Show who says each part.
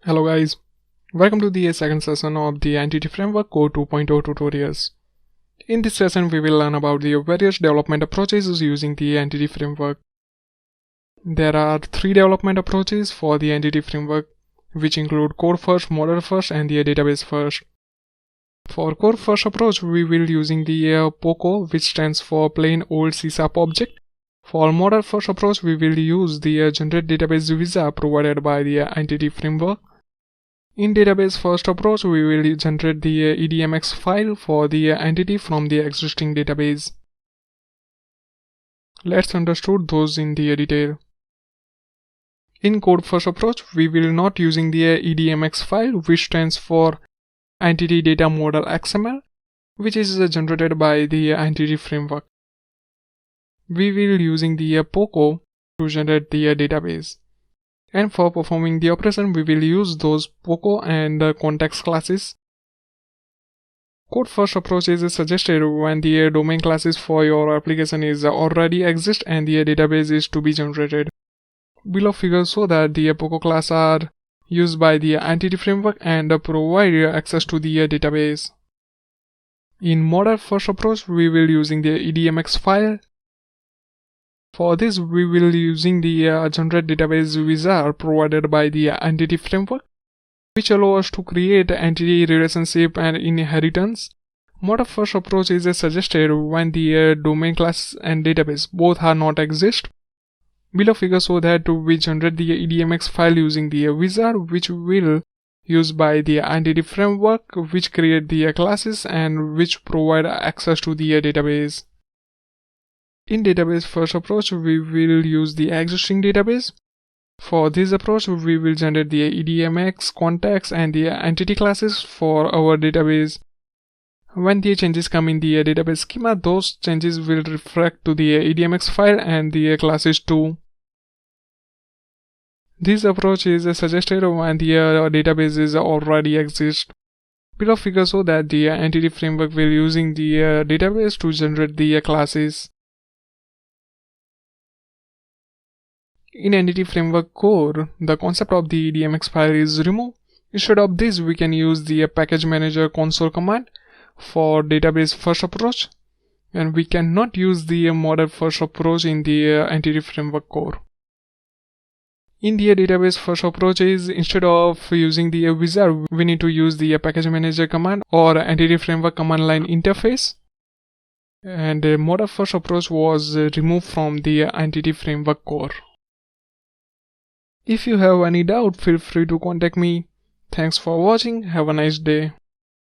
Speaker 1: Hello guys, welcome to the second session of the Entity Framework Core 2.0 tutorials. In this session we will learn about the various development approaches using the Entity Framework. There are three development approaches for the Entity Framework, which include Code First, Modal First and the Database First. For Code First approach we will using the POCO, which stands for Plain Old C# Object. For Modal First approach we will use the Generate Database wizard provided by the Entity Framework. In Database First approach, we will generate the EDMX file for the entity from the existing database. Let's understand those in the detail. In Code First approach, we will not using the EDMX file, which stands for Entity Data Model XML, which is generated by the Entity Framework. We will using the POCO to generate the database. And for performing the operation, we will use those POCO and context classes. Code First approach is suggested when the domain classes for your application is already exist and the database is to be generated. Below figure show that the POCO class are used by the Entity Framework and provide access to the database. In Modal First approach, we will using the EDMX file. For this, we will using the Generate Database wizard provided by the Entity Framework, which allows us to create entity relationship and inheritance. Modal First approach is suggested when the domain class and database both are not exist. Below figure show that we generate the EDMX file using the wizard, which will used by the Entity Framework, which create the classes and which provide access to the database. In Database First approach, we will use the existing database. For this approach, we will generate the EDMX, context and the entity classes for our database. When the changes come in the database schema, those changes will reflect to the EDMX file and the classes too. This approach is suggested when the database is already exist. Below figure show that the Entity Framework will using the database to generate the classes. In Entity Framework core, the concept of the EDMX file is removed. Instead of this, we can use the package manager console command for Database First approach, and we cannot use the Modal First approach in the Entity Framework core. In the Database First approach is instead of using the wizard, we need to use the package manager command or Entity Framework command line interface. And the Modal First approach was removed from the Entity Framework core. If you have any doubt, feel free to contact me. Thanks for watching. Have a nice day.